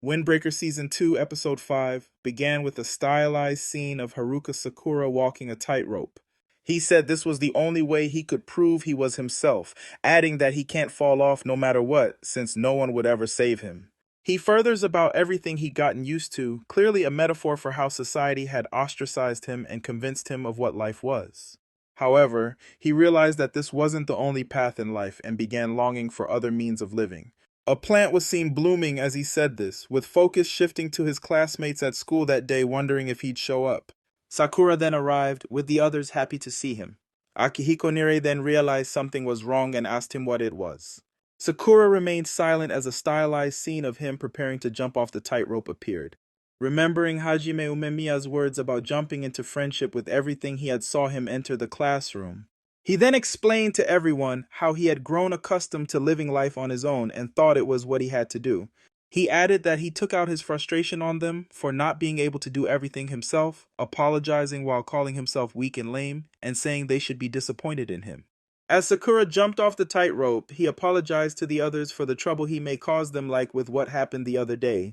Windbreaker Season 2, Episode 5 began with a stylized scene of Haruka Sakura walking a tightrope. He said this was the only way he could prove he was himself, adding that he can't fall off no matter what, since no one would ever save him. He furthers about everything he'd gotten used to, clearly a metaphor for how society had ostracized him and convinced him of what life was. However, he realized that this wasn't the only path in life and began longing for other means of living. A plant was seen blooming as he said this, with focus shifting to his classmates at school that day wondering if he'd show up. Sakura then arrived, with the others happy to see him. Akihiko Nirei then realized something was wrong and asked him what it was. Sakura remained silent as a stylized scene of him preparing to jump off the tightrope appeared. Remembering Hajime Umemiya's words about jumping into friendship with everything he had saw him enter the classroom, he then explained to everyone how he had grown accustomed to living life on his own and thought it was what he had to do. He added that he took out his frustration on them for not being able to do everything himself, apologizing while calling himself weak and lame, and saying they should be disappointed in him. As Sakura jumped off the tightrope, he apologized to the others for the trouble he may cause them, like with what happened the other day.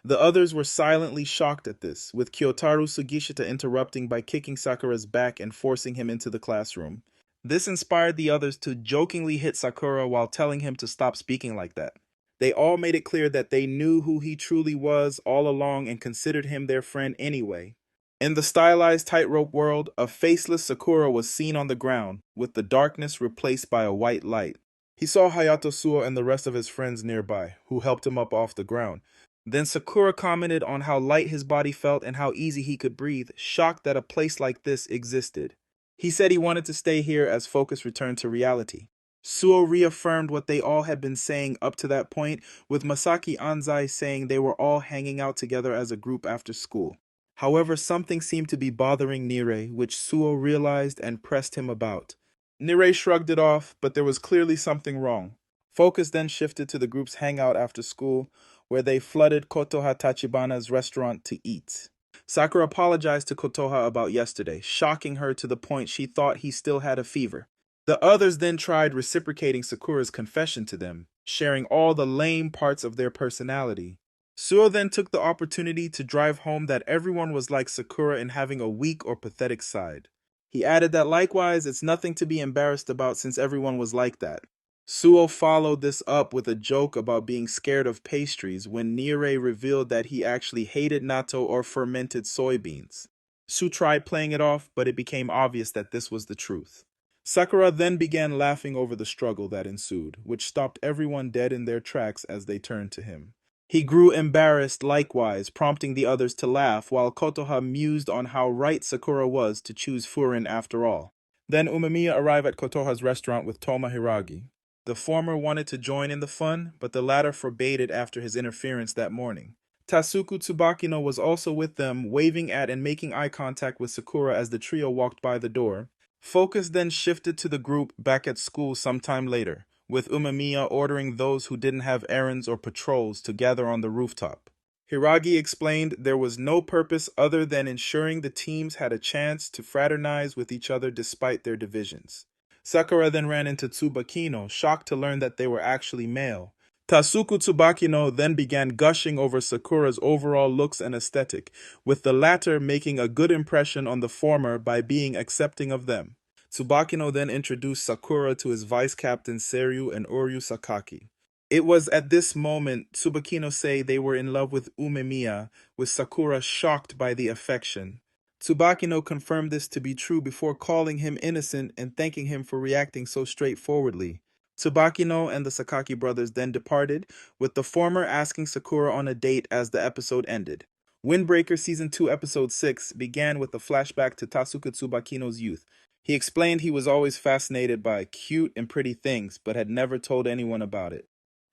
The others were silently shocked at this, with Kyotaru Sugishita interrupting by kicking Sakura's back and forcing him into the classroom. This inspired the others to jokingly hit Sakura while telling him to stop speaking like that. They all made it clear that they knew who he truly was all along and considered him their friend anyway. In the stylized tightrope world, a faceless Sakura was seen on the ground, with the darkness replaced by a white light. He saw Hayato Suo and the rest of his friends nearby, who helped him up off the ground. Then Sakura commented on how light his body felt and how easy he could breathe, shocked that a place like this existed. He said he wanted to stay here as focus returned to reality. Suo reaffirmed what they all had been saying up to that point, with Masaki Anzai saying they were all hanging out together as a group after school. However, something seemed to be bothering Nirei, which Suo realized and pressed him about. Nirei shrugged it off, but there was clearly something wrong. Focus then shifted to the group's hangout after school, where they flooded Kotoha Tachibana's restaurant to eat. Sakura apologized to Kotoha about yesterday, shocking her to the point she thought he still had a fever. The others then tried reciprocating Sakura's confession to them, sharing all the lame parts of their personality. Suo then took the opportunity to drive home that everyone was like Sakura in having a weak or pathetic side. He added that likewise it's nothing to be embarrassed about since everyone was like that. Suo followed this up with a joke about being scared of pastries when Nirei revealed that he actually hated natto or fermented soybeans. Su tried playing it off, but it became obvious that this was the truth. Sakura then began laughing over the struggle that ensued, which stopped everyone dead in their tracks as they turned to him. He grew embarrassed likewise, prompting the others to laugh, while Kotoha mused on how right Sakura was to choose Furin after all. Then Umemiya arrived at Kotoha's restaurant with Toma Hiragi. The former wanted to join in the fun, but the latter forbade it after his interference that morning. Tasuku Tsubakino was also with them, waving at and making eye contact with Sakura as the trio walked by the door. Focus then shifted to the group back at school sometime later, with Umemiya ordering those who didn't have errands or patrols to gather on the rooftop. Hiragi explained there was no purpose other than ensuring the teams had a chance to fraternize with each other despite their divisions. Sakura then ran into Tsubakino, shocked to learn that they were actually male. Tasuku Tsubakino then began gushing over Sakura's overall looks and aesthetic, with the latter making a good impression on the former by being accepting of them. Tsubakino then introduced Sakura to his vice captains Seryu and Uryu Sakaki. It was at this moment Tsubakino said they were in love with Umemiya, with Sakura shocked by the affection. Tsubakino confirmed this to be true before calling him innocent and thanking him for reacting so straightforwardly. Tsubakino and the Sakaki brothers then departed, with the former asking Sakura on a date as the episode ended. Windbreaker Season 2 Episode 6 began with a flashback to Tasuku Tsubakino's youth. He explained he was always fascinated by cute and pretty things, but had never told anyone about it.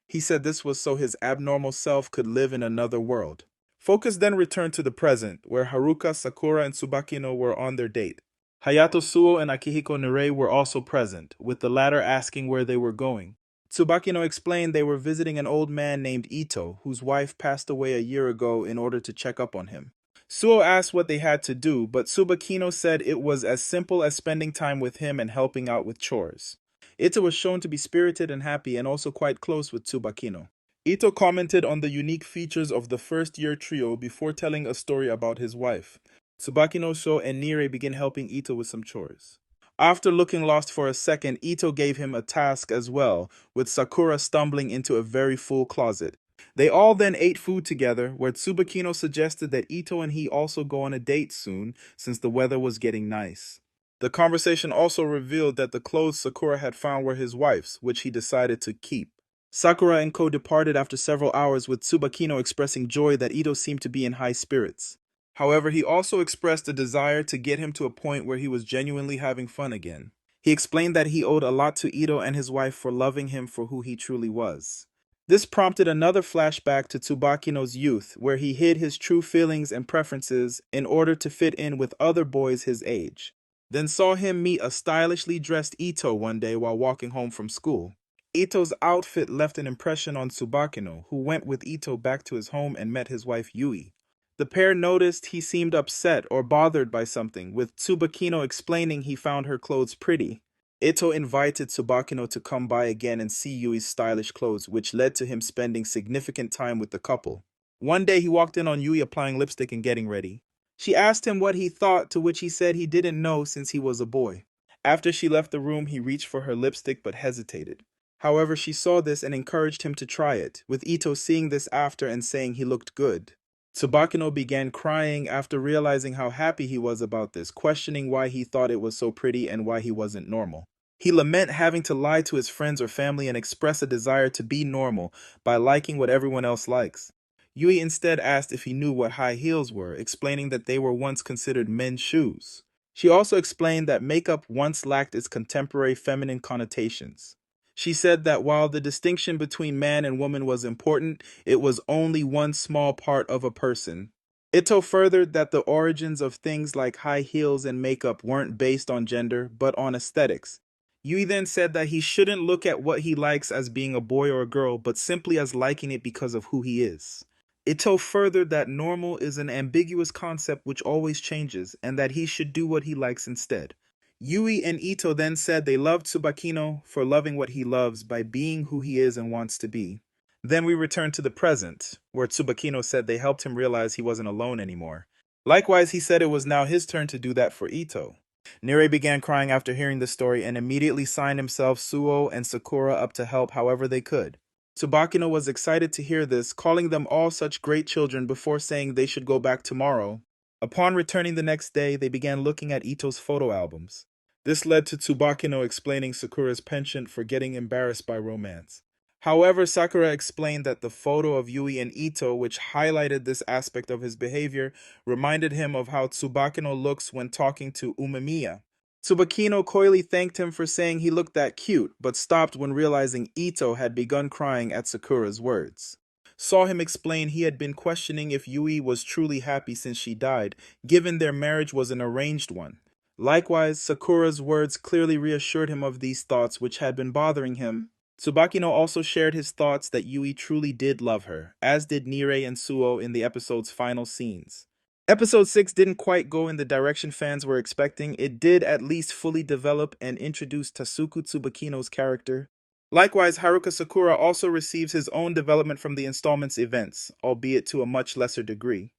He said this was so his abnormal self could live in another world. Focus then returned to the present, where Haruka, Sakura, and Tsubakino were on their date. Hayato Suo and Akihiko Nirei were also present, with the latter asking where they were going. Tsubakino explained they were visiting an old man named Itto, whose wife passed away a year ago, in order to check up on him. Suo asked what they had to do, but Tsubakino said it was as simple as spending time with him and helping out with chores. Itto was shown to be spirited and happy and also quite close with Tsubakino. Itto commented on the unique features of the first-year trio before telling a story about his wife. Tsubakino Sho and Nirei begin helping Itto with some chores. After looking lost for a second, Itto gave him a task as well, with Sakura stumbling into a very full closet. They all then ate food together, where Tsubakino suggested that Itto and he also go on a date soon, since the weather was getting nice. The conversation also revealed that the clothes Sakura had found were his wife's, which he decided to keep. Sakura and Co departed after several hours, with Tsubakino expressing joy that Itto seemed to be in high spirits. However, he also expressed a desire to get him to a point where he was genuinely having fun again. He explained that he owed a lot to Itto and his wife for loving him for who he truly was. This prompted another flashback to Tsubakino's youth, where he hid his true feelings and preferences in order to fit in with other boys his age. Then saw him meet a stylishly dressed Itto one day while walking home from school. Itto's outfit left an impression on Tsubakino, who went with Itto back to his home and met his wife Yui. The pair noticed he seemed upset or bothered by something, with Tsubakino explaining he found her clothes pretty. Itto invited Tsubakino to come by again and see Yui's stylish clothes, which led to him spending significant time with the couple. One day he walked in on Yui applying lipstick and getting ready. She asked him what he thought, to which he said he didn't know since he was a boy. After she left the room, he reached for her lipstick but hesitated. However, she saw this and encouraged him to try it, with Itto seeing this after and saying he looked good. Tsubakino began crying after realizing how happy he was about this, questioning why he thought it was so pretty and why he wasn't normal. He lamented having to lie to his friends or family and express a desire to be normal by liking what everyone else likes. Yui instead asked if he knew what high heels were, explaining that they were once considered men's shoes. She also explained that makeup once lacked its contemporary feminine connotations. She said that while the distinction between man and woman was important, it was only one small part of a person. Itto furthered that the origins of things like high heels and makeup weren't based on gender, but on aesthetics. Yui then said that he shouldn't look at what he likes as being a boy or a girl, but simply as liking it because of who he is. Itto furthered that normal is an ambiguous concept which always changes, and that he should do what he likes instead. Yui and Itto then said they loved Tsubakino for loving what he loves by being who he is and wants to be. Then we return to the present, where Tsubakino said they helped him realize he wasn't alone anymore. Likewise, he said it was now his turn to do that for Itto. Nirei began crying after hearing the story and immediately signed himself, Suo, and Sakura up to help however they could. Tsubakino was excited to hear this, calling them all such great children before saying they should go back tomorrow. Upon returning the next day, they began looking at Itto's photo albums. This led to Tsubakino explaining Sakura's penchant for getting embarrassed by romance. However, Sakura explained that the photo of Yui and Itto, which highlighted this aspect of his behavior, reminded him of how Tsubakino looks when talking to Umemiya. Tsubakino coyly thanked him for saying he looked that cute, but stopped when realizing Itto had begun crying at Sakura's words. Saw him explain he had been questioning if Yui was truly happy since she died, given their marriage was an arranged one. Likewise, Sakura's words clearly reassured him of these thoughts which had been bothering him. Tsubakino also shared his thoughts that Yui truly did love her, as did Nirei and Suo in the episode's final scenes. Episode 6 didn't quite go in the direction fans were expecting. It did at least fully develop and introduce Tasuku Tsubakino's character. Likewise, Haruka Sakura also receives his own development from the installment's events, albeit to a much lesser degree.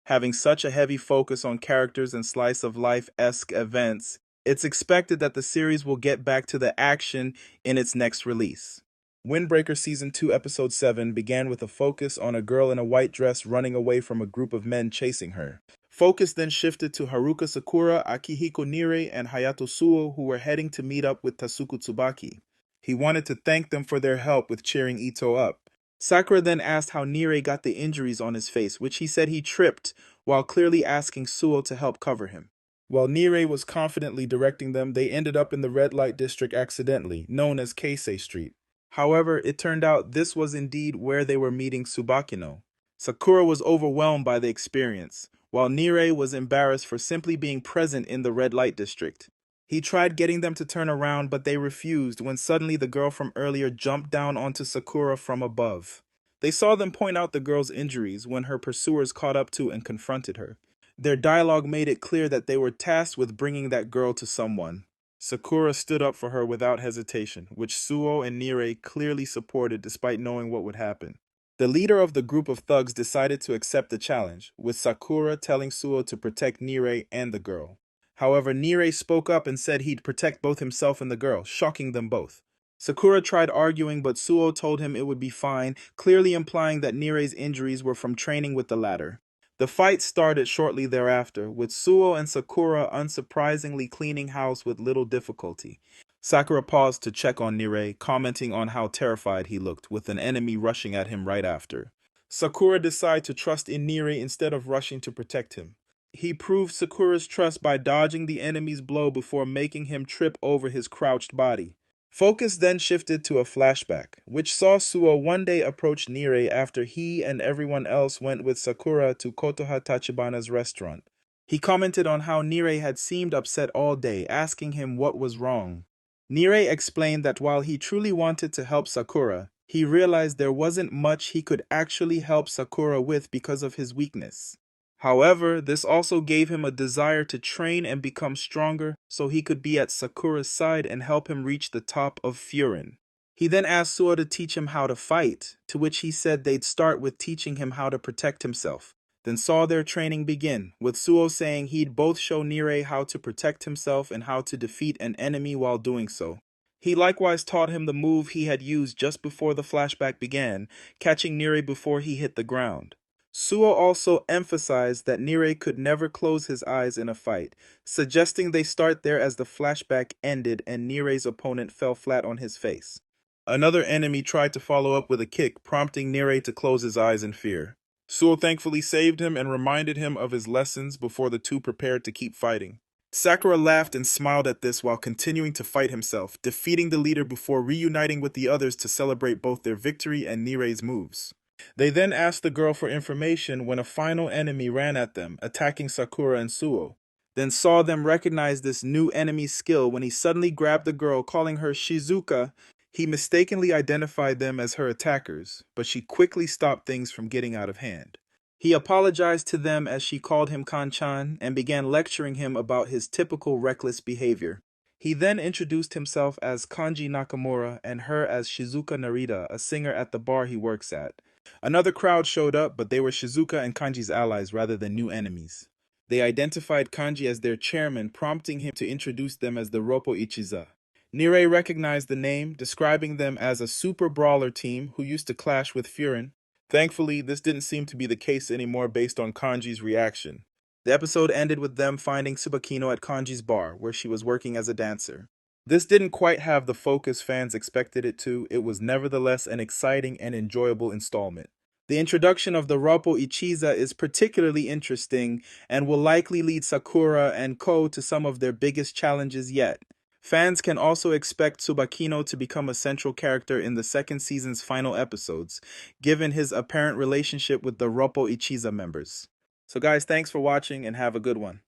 Having such a heavy focus on characters and slice-of-life-esque events, it's expected that the series will get back to the action in its next release. Windbreaker Season 2 Episode 7 began with a focus on a girl in a white dress running away from a group of men chasing her. Focus then shifted to Haruka Sakura, Akihiko Nirei, and Hayato Suo, who were heading to meet up with Tasuku Tsubaki. He wanted to thank them for their help with cheering Itto up. Sakura then asked how Nirei got the injuries on his face, which he said he tripped, while clearly asking Suo to help cover him. While Nirei was confidently directing them, they ended up in the red light district accidentally, known as Keisei Street. However, it turned out this was indeed where they were meeting Tsubakino. Sakura was overwhelmed by the experience, while Nirei was embarrassed for simply being present in the red light district. He tried getting them to turn around, but they refused when suddenly the girl from earlier jumped down onto Sakura from above. They saw them point out the girl's injuries when her pursuers caught up to and confronted her. Their dialogue made it clear that they were tasked with bringing that girl to someone. Sakura stood up for her without hesitation, which Suo and Nirei clearly supported despite knowing what would happen. The leader of the group of thugs decided to accept the challenge, with Sakura telling Suo to protect Nirei and the girl. However, Nirei spoke up and said he'd protect both himself and the girl, shocking them both. Sakura tried arguing, but Suo told him it would be fine, clearly implying that Nirei's injuries were from training with the latter. The fight started shortly thereafter, with Suo and Sakura unsurprisingly cleaning house with little difficulty. Sakura paused to check on Nirei, commenting on how terrified he looked, with an enemy rushing at him right after. Sakura decided to trust in Nirei instead of rushing to protect him. He proved Sakura's trust by dodging the enemy's blow before making him trip over his crouched body. Focus then shifted to a flashback, which saw Suo one day approach Nirei after he and everyone else went with Sakura to Kotoha Tachibana's restaurant. He commented on how Nirei had seemed upset all day, asking him what was wrong. Nirei explained that while he truly wanted to help Sakura, he realized there wasn't much he could actually help Sakura with because of his weakness. However, this also gave him a desire to train and become stronger so he could be at Sakura's side and help him reach the top of Furin. He then asked Suo to teach him how to fight, to which he said they'd start with teaching him how to protect himself, then saw their training begin, with Suo saying he'd both show Nirei how to protect himself and how to defeat an enemy while doing so. He likewise taught him the move he had used just before the flashback began, catching Nirei before he hit the ground. Suo also emphasized that Nirei could never close his eyes in a fight, suggesting they start there as the flashback ended and Nirei's opponent fell flat on his face. Another enemy tried to follow up with a kick, prompting Nirei to close his eyes in fear. Suo thankfully saved him and reminded him of his lessons before the two prepared to keep fighting. Sakura laughed and smiled at this while continuing to fight himself, defeating the leader before reuniting with the others to celebrate both their victory and Nirei's moves. They then asked the girl for information when a final enemy ran at them, attacking Sakura and Suo. Then saw them recognize this new enemy's skill when he suddenly grabbed the girl, calling her Shizuka. He mistakenly identified them as her attackers, but she quickly stopped things from getting out of hand. He apologized to them as she called him Kanchan and began lecturing him about his typical reckless behavior. He then introduced himself as Kanji Nakamura and her as Shizuka Narita, a singer at the bar he works at. Another crowd showed up, but they were Shizuka and Kanji's allies rather than new enemies. They identified Kanji as their chairman, prompting him to introduce them as the Roppo Ichiza. Nirei recognized the name, describing them as a super brawler team who used to clash with Furin. Thankfully, this didn't seem to be the case anymore based on Kanji's reaction. The episode ended with them finding Tsubakino at Kanji's bar, where she was working as a dancer. This didn't quite have the focus fans expected it to. It was nevertheless an exciting and enjoyable installment. The introduction of the Roppo Ichiza is particularly interesting and will likely lead Sakura and Ko to some of their biggest challenges yet. Fans can also expect Tsubakino to become a central character in the second season's final episodes, given his apparent relationship with the Roppo Ichiza members. So guys, thanks for watching and have a good one.